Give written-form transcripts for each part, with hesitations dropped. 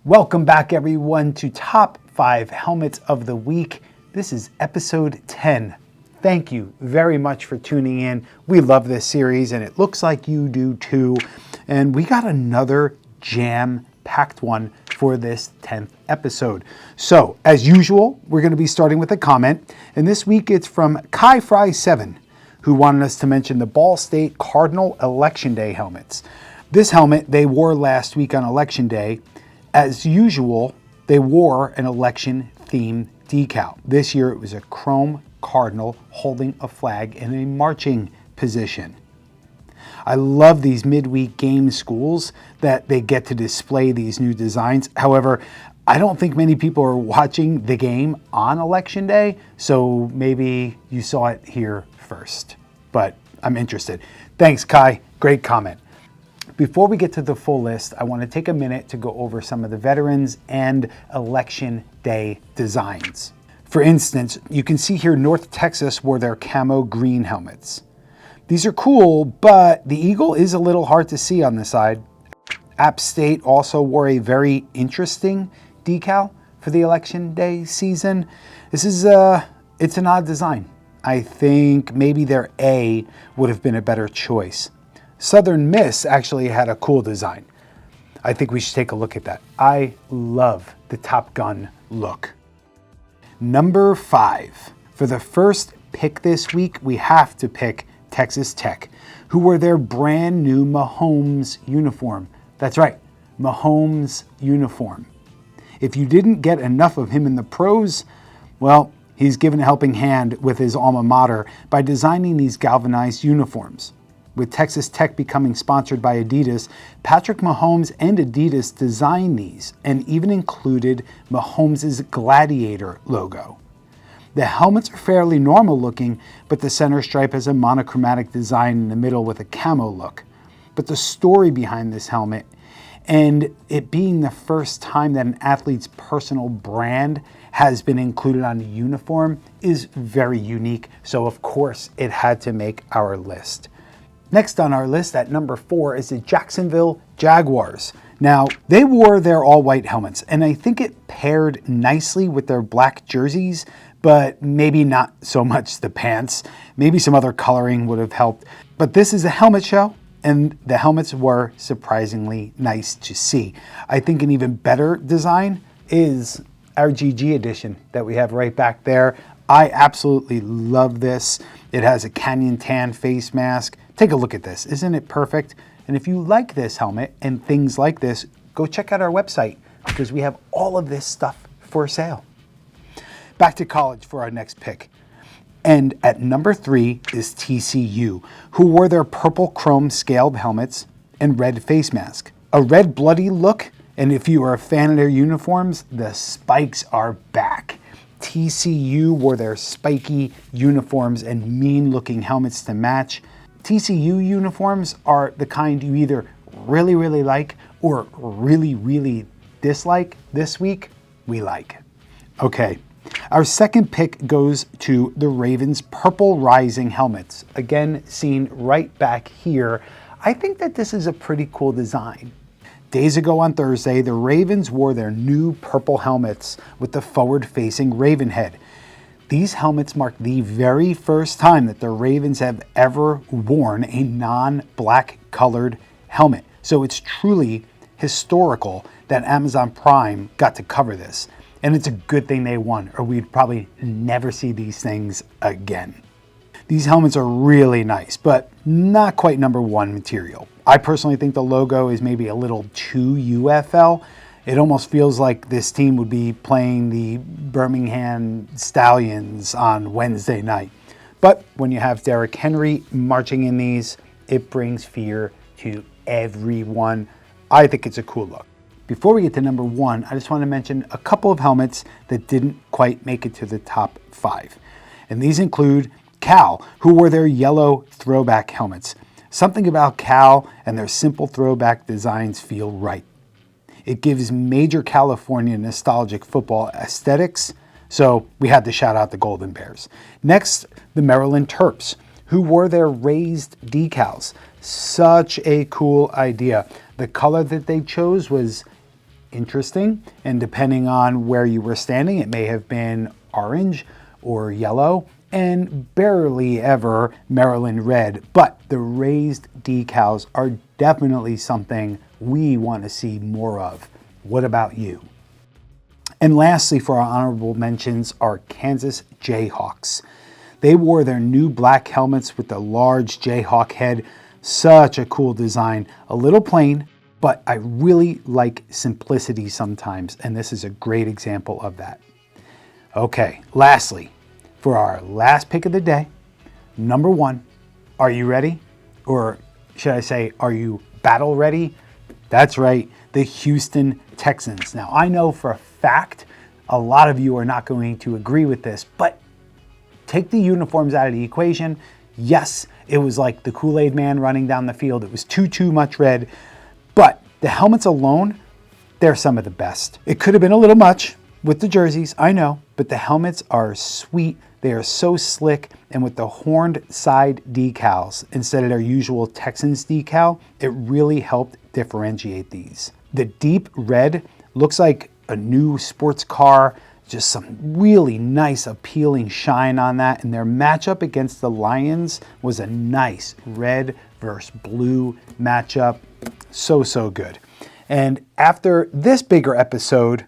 Welcome back everyone to Top 5 Helmets of the Week. This is episode 10. Thank you very much for tuning in. We love this series and it looks like you do too. And we got another jam-packed one for this 10th episode. So as usual, we're going to be starting with a comment. And this week it's from Kai Fry 7, who wanted us to mention the Ball State Cardinal Election Day helmets. This helmet they wore last week on Election Day. As usual, they wore an election-themed decal. This year it was a chrome cardinal holding a flag in a marching position. I love these midweek game schools that they get to display these new designs. However, I don't think many people are watching the game on Election Day, so maybe you saw it here first. But I'm interested. Thanks, Kai. Great comment. Before we get to the full list, I want to take a minute to go over some of the Veterans and Election Day designs. For instance, you can see here North Texas wore their camo green helmets. These are cool, but the eagle is a little hard to see on the side. App State also wore a very interesting decal for the Election Day season. This is it's an odd design. I think maybe their A would have been a better choice. Southern Miss actually had a cool design. I think we should take a look at that. I love the Top Gun look. Number 5. For the first pick this week, we have to pick Texas Tech, who wore their brand new Mahomes uniform. That's right, Mahomes uniform. If you didn't get enough of him in the pros, well, he's given a helping hand with his alma mater by designing these galvanized uniforms. With Texas Tech becoming sponsored by Adidas, Patrick Mahomes and Adidas designed these and even included Mahomes' Gladiator logo. The helmets are fairly normal looking, but the center stripe has a monochromatic design in the middle with a camo look. But the story behind this helmet, and it being the first time that an athlete's personal brand has been included on a uniform, is very unique. So of course it had to make our list. Next on our list at number 4 is the Jacksonville Jaguars. Now, they wore their all-white helmets, and I think it paired nicely with their black jerseys, but maybe not so much the pants. Maybe some other coloring would have helped. But this is a helmet show, and the helmets were surprisingly nice to see. I think an even better design is our GG edition that we have right back there. I absolutely love this. It has a canyon tan face mask. Take a look at this. Isn't it perfect? And if you like this helmet and things like this, go check out our website because we have all of this stuff for sale. Back to college for our next pick. And at number 3 is TCU, who wore their purple chrome scaled helmets and red face mask. A red bloody look, and if you are a fan of their uniforms, the spikes are back. TCU wore their spiky uniforms and mean-looking helmets to match. TCU uniforms are the kind you either really, really like or really, really dislike. This week, we like. Okay, our second pick goes to the Ravens Purple Rising helmets. Again, seen right back here. I think that this is a pretty cool design. Days ago on Thursday, the Ravens wore their new purple helmets with the forward-facing Raven head. These helmets mark the very first time that the Ravens have ever worn a non-black colored helmet. So it's truly historical that Amazon Prime got to cover this. And it's a good thing they won, or we'd probably never see these things again. These helmets are really nice, but not quite number 1 material. I personally think the logo is maybe a little too UFL. It almost feels like this team would be playing the Birmingham Stallions on Wednesday night. But when you have Derrick Henry marching in these, it brings fear to everyone. I think it's a cool look. Before we get to number 1, I just want to mention a couple of helmets that didn't quite make it to the top 5. And these include Cal, who wore their yellow throwback helmets. Something about Cal and their simple throwback designs feel right. It gives major California nostalgic football aesthetics, so we had to shout out the Golden Bears. Next, the Maryland Terps, who wore their raised decals. Such a cool idea. The color that they chose was interesting. And depending on where you were standing, it may have been orange or yellow, and barely ever Maryland red. But the raised decals are definitely something we want to see more of. What about you? And lastly, for our honorable mentions are Kansas Jayhawks. They wore their new black helmets with the large Jayhawk head. Such a cool design. A little plain, but I really like simplicity sometimes, and this is a great example of that. Okay, lastly, for our last pick of the day, number 1, are you ready? Or should I say, are you battle ready? That's right, the Houston Texans. Now, I know for a fact a lot of you are not going to agree with this, but take the uniforms out of the equation. Yes, it was like the Kool-Aid man running down the field. It was too much red, but the helmets alone, they're some of the best. It could have been a little much with the jerseys, I know, but the helmets are sweet. They are so slick, and with the horned side decals instead of their usual Texans decal, it really helped differentiate these. The deep red looks like a new sports car, just some really nice appealing shine on that, and their matchup against the Lions was a nice red versus blue matchup. So good. And after this bigger episode,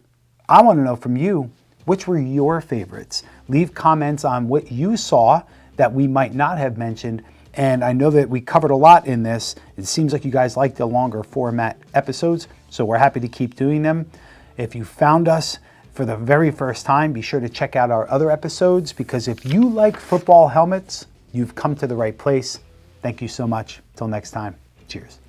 I want to know from you, which were your favorites? Leave comments on what you saw that we might not have mentioned. And I know that we covered a lot in this. It seems like you guys like the longer format episodes, so we're happy to keep doing them. If you found us for the very first time, be sure to check out our other episodes, because if you like football helmets, you've come to the right place. Thank you so much. Till next time, cheers.